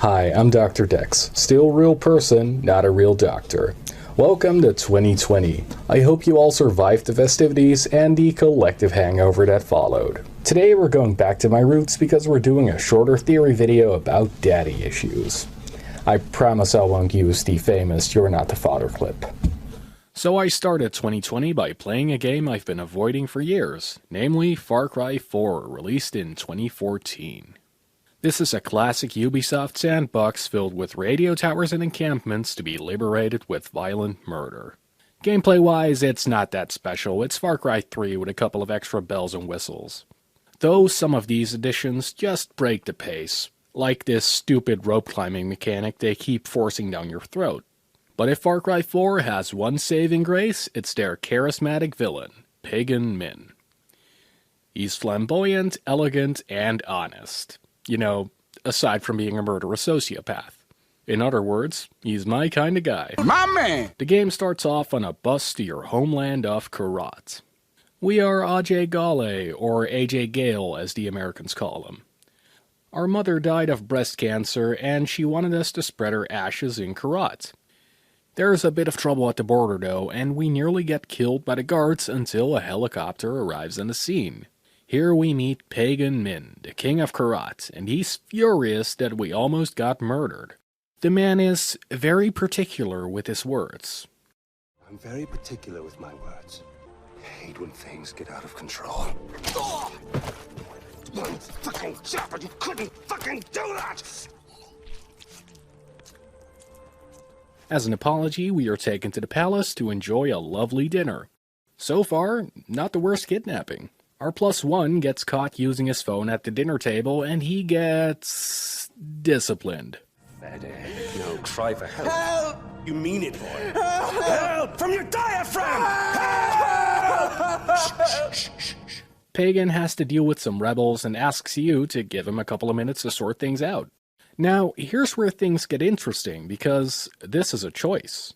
Hi, I'm Dr. Dex. Still real person, not a real doctor. Welcome to 2020. I hope you all survived the festivities and the collective hangover that followed. Today we're going back to my roots because we're doing a shorter theory video about daddy issues. I promise I won't use the famous "you're not the father" clip. So I started 2020 by playing a game I've been avoiding for years, namely Far Cry 4, released in 2014. This is a classic Ubisoft sandbox filled with radio towers and encampments to be liberated with violent murder. Gameplay-wise, it's not that special. It's Far Cry 3 with a couple of extra bells and whistles. Though some of these additions just break the pace, like this stupid rope climbing mechanic they keep forcing down your throat. But if Far Cry 4 has one saving grace, it's their charismatic villain, Pagan Min. He's flamboyant, elegant, and honest. You know, aside from being a murderous sociopath. In other words, he's my kind of guy. My man! The game starts off on a bus to your homeland of Karat. We are Ajay Gale, or AJ Gale as the Americans call him. Our mother died of breast cancer, and she wanted us to spread her ashes in Karat. There's a bit of trouble at the border though, and we nearly get killed by the guards until a helicopter arrives on the scene. Here we meet Pagan Min, the king of Karat, and he's furious that we almost got murdered. The man is very particular with his words. I'm very particular with my words. I hate when things get out of control. Oh! One fucking job, but you couldn't fucking do that! As an apology, we are taken to the palace to enjoy a lovely dinner. So far, not the worst kidnapping. Our +1 gets caught using his phone at the dinner table, and he gets disciplined. No, cry for help. Help! You mean it, boy. Help! Help! From your diaphragm! Help! Shh, shh, shh, shh. Pagan has to deal with some rebels and asks you to give him a couple of minutes to sort things out. Now, here's where things get interesting, because this is a choice.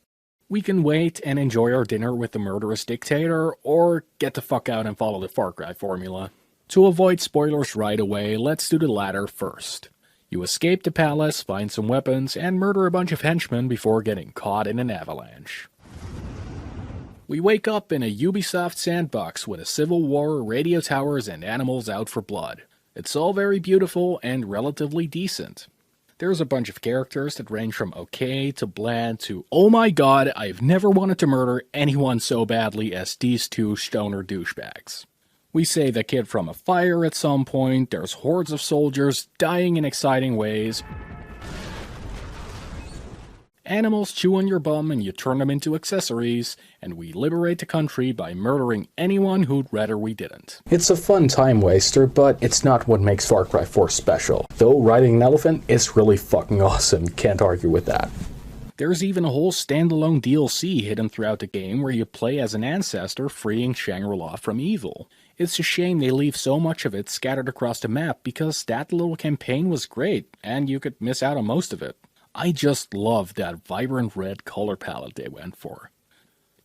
We can wait and enjoy our dinner with the murderous dictator, or get the fuck out and follow the Far Cry formula. To avoid spoilers right away, let's do the latter first. You escape the palace, find some weapons, and murder a bunch of henchmen before getting caught in an avalanche. We wake up in a Ubisoft sandbox with a civil war, radio towers, and animals out for blood. It's all very beautiful and relatively decent. There's a bunch of characters that range from okay to bland to, oh my god, I've never wanted to murder anyone so badly as these two stoner douchebags. We save a kid from a fire at some point, there's hordes of soldiers dying in exciting ways. Animals chew on your bum and you turn them into accessories, and we liberate the country by murdering anyone who'd rather we didn't. It's a fun time waster, but it's not what makes Far Cry 4 special. Though riding an elephant is really fucking awesome, can't argue with that. There's even a whole standalone DLC hidden throughout the game where you play as an ancestor freeing Shangri-La from evil. It's a shame they leave so much of it scattered across the map because that little campaign was great, and you could miss out on most of it. I just love that vibrant red color palette they went for.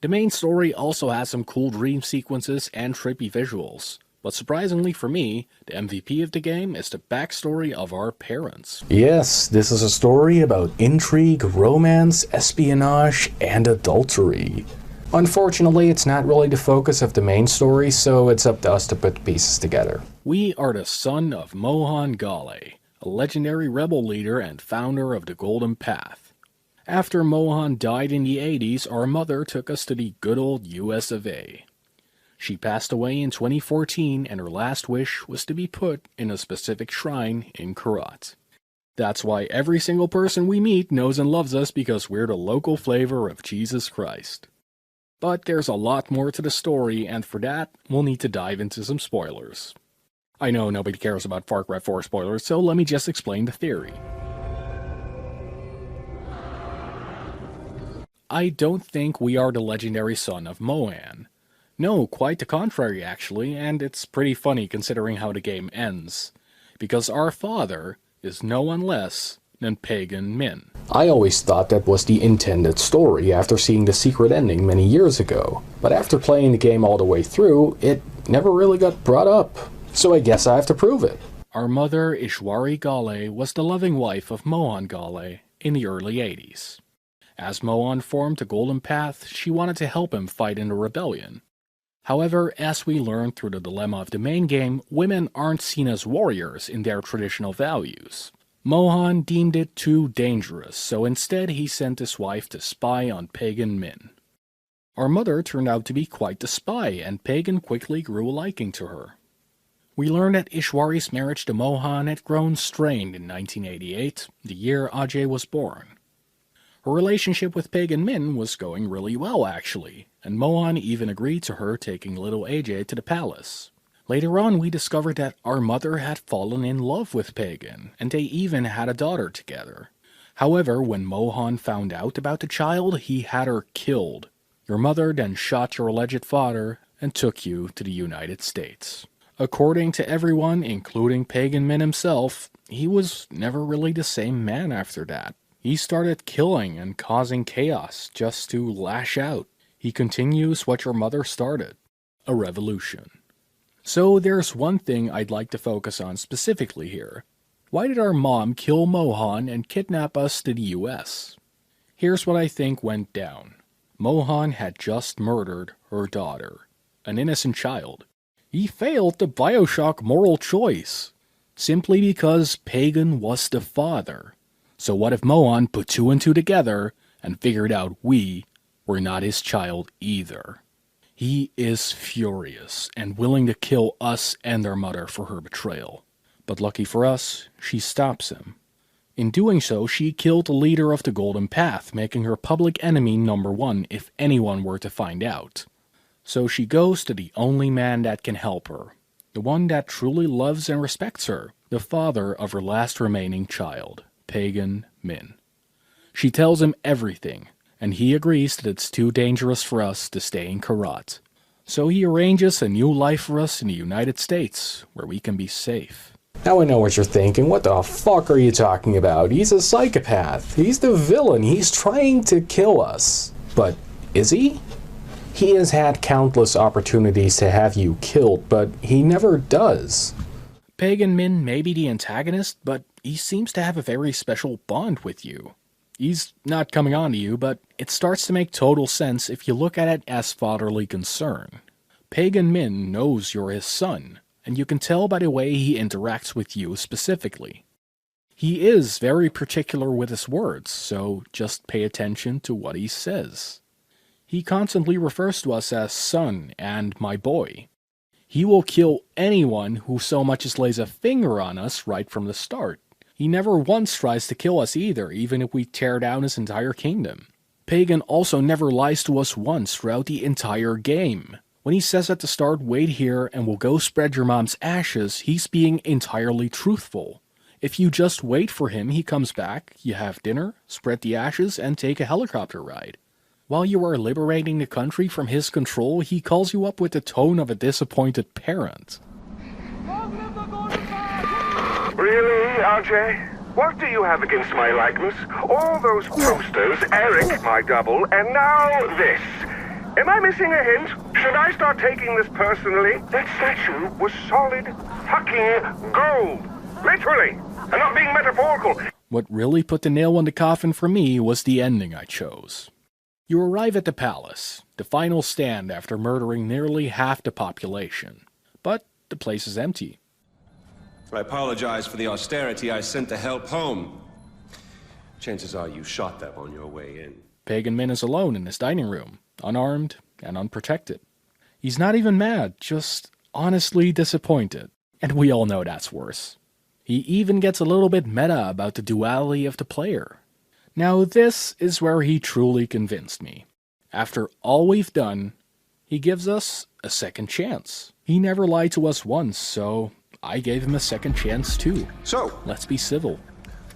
The main story also has some cool dream sequences and trippy visuals. But surprisingly for me, the MVP of the game is the backstory of our parents. Yes, this is a story about intrigue, romance, espionage, and adultery. Unfortunately, it's not really the focus of the main story, so it's up to us to put the pieces together. We are the son of Mohan Gale, a legendary rebel leader and founder of the Golden Path. After Mohan died in the 80s, our mother took us to the good old US of A. She passed away in 2014, and her last wish was to be put in a specific shrine in Karat. That's why every single person we meet knows and loves us, because we're the local flavor of Jesus Christ. But there's a lot more to the story, and for that, we'll need to dive into some spoilers. I know nobody cares about Far Cry 4 spoilers, so let me just explain the theory. I don't think we are the legendary son of Mohan. No, quite the contrary actually, and it's pretty funny considering how the game ends. Because our father is no one less than Pagan Min. I always thought that was the intended story after seeing the secret ending many years ago, but after playing the game all the way through, it never really got brought up. So I guess I have to prove it. Our mother, Ishwari Ghale, was the loving wife of Mohan Ghale in the early 80s. As Mohan formed the Golden Path, she wanted to help him fight in the rebellion. However, as we learned through the dilemma of the main game, women aren't seen as warriors in their traditional values. Mohan deemed it too dangerous, so instead he sent his wife to spy on Pagan Min. Our mother turned out to be quite the spy, and Pagan quickly grew a liking to her. We learned that Ishwari's marriage to Mohan had grown strained in 1988, the year Ajay was born. Her relationship with Pagan Min was going really well, actually, and Mohan even agreed to her taking little Ajay to the palace. Later on, we discovered that our mother had fallen in love with Pagan, and they even had a daughter together. However, when Mohan found out about the child, he had her killed. Your mother then shot your alleged father and took you to the United States. According to everyone, including Pagan Min himself, he was never really the same man after that. He started killing and causing chaos just to lash out. He continues what your mother started, a revolution. So there's one thing I'd like to focus on specifically here. Why did our mom kill Mohan and kidnap us to the US? Here's what I think went down. Mohan had just murdered her daughter, an innocent child. He failed the Bioshock moral choice, simply because Pagan was the father. So what if Mohan put two and two together and figured out we were not his child either? He is furious and willing to kill us and their mother for her betrayal. But lucky for us, she stops him. In doing so, she killed the leader of the Golden Path, making her public enemy #1 if anyone were to find out. So she goes to the only man that can help her, the one that truly loves and respects her, the father of her last remaining child, Pagan Min. She tells him everything, and he agrees that it's too dangerous for us to stay in Karat. So he arranges a new life for us in the United States, where we can be safe. Now I know what you're thinking. What the fuck are you talking about? He's a psychopath. He's the villain. He's trying to kill us. But is he? He has had countless opportunities to have you killed, but he never does. Pagan Min may be the antagonist, but he seems to have a very special bond with you. He's not coming on to you, but it starts to make total sense if you look at it as fatherly concern. Pagan Min knows you're his son, and you can tell by the way he interacts with you specifically. He is very particular with his words, so just pay attention to what he says. He constantly refers to us as son and my boy. He will kill anyone who so much as lays a finger on us right from the start. He never once tries to kill us either, even if we tear down his entire kingdom. Pagan also never lies to us once throughout the entire game. When he says at the start, wait here and we'll go spread your mom's ashes, he's being entirely truthful. If you just wait for him, he comes back, you have dinner, spread the ashes, and take a helicopter ride. While you are liberating the country from his control, he calls you up with the tone of a disappointed parent. Really, Ajay? What do you have against my likeness? All those posters, Eric, my double, and now this. Am I missing a hint? Should I start taking this personally? That statue was solid fucking gold. Literally. I'm not being metaphorical. What really put the nail in the coffin for me was the ending I chose. You arrive at the palace, the final stand after murdering nearly half the population. But the place is empty. I apologize for the austerity I sent to help home. Chances are you shot them on your way in. Pagan Min is alone in his dining room, unarmed and unprotected. He's not even mad, just honestly disappointed. And we all know that's worse. He even gets a little bit meta about the duality of the player. Now this is where he truly convinced me. After all we've done, he gives us a second chance. He never lied to us once, so I gave him a second chance too. So, let's be civil.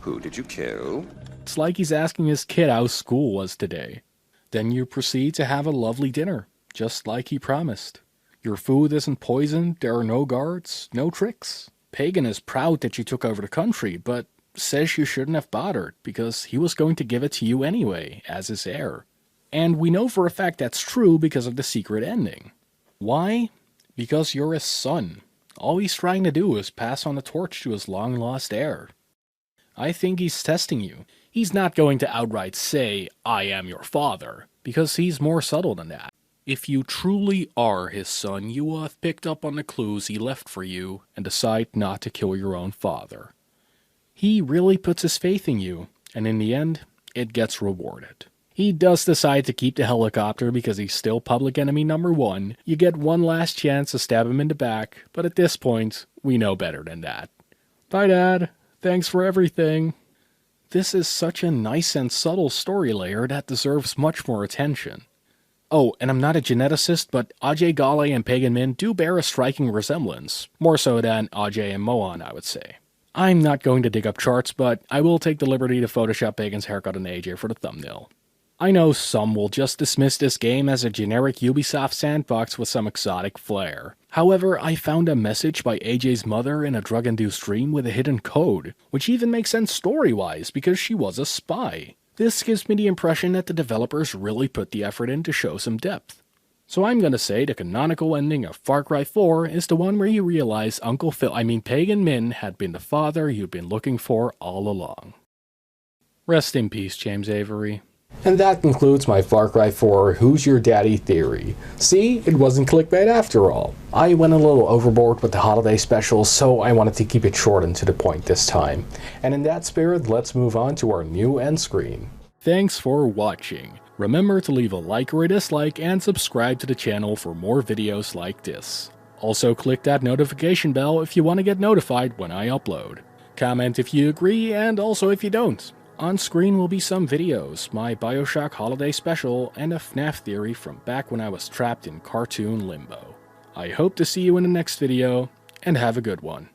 who did you kill? It's like he's asking his kid how school was today. Then you proceed to have a lovely dinner, just like he promised. Your food isn't poisoned, there are no guards, no tricks. Pagan is proud that you took over the country, but says you shouldn't have bothered, because he was going to give it to you anyway, as his heir. And we know for a fact that's true because of the secret ending. Why? Because you're his son. All he's trying to do is pass on the torch to his long-lost heir. I think he's testing you. He's not going to outright say, "I am your father," because he's more subtle than that. If you truly are his son, you will have picked up on the clues he left for you and decide not to kill your own father. He really puts his faith in you, and in the end, it gets rewarded. He does decide to keep the helicopter because he's still public enemy number 1. You get one last chance to stab him in the back, but at this point, we know better than that. Bye, Dad. Thanks for everything. This is such a nice and subtle story layer that deserves much more attention. Oh, and I'm not a geneticist, but Ajay Ghale and Pagan Min do bear a striking resemblance. More so than Ajay and Mohan, I would say. I'm not going to dig up charts, but I will take the liberty to Photoshop Pagan's haircut on AJ for the thumbnail. I know some will just dismiss this game as a generic Ubisoft sandbox with some exotic flair. However, I found a message by AJ's mother in a drug-induced dream with a hidden code, which even makes sense story-wise because she was a spy. This gives me the impression that the developers really put the effort in to show some depth. So I'm gonna say the canonical ending of Far Cry 4 is the one where you realize Pagan Min had been the father you'd been looking for all along. Rest in peace, James Avery. And that concludes my Far Cry 4 Who's Your Daddy theory. See, it wasn't clickbait after all. I went a little overboard with the holiday specials, so I wanted to keep it short and to the point this time. And in that spirit, let's move on to our new end screen. Thanks for watching. Remember to leave a like or a dislike and subscribe to the channel for more videos like this. Also click that notification bell if you want to get notified when I upload. Comment if you agree and also if you don't. On screen will be some videos, my Bioshock holiday special, and a FNAF theory from back when I was trapped in cartoon limbo. I hope to see you in the next video, and have a good one.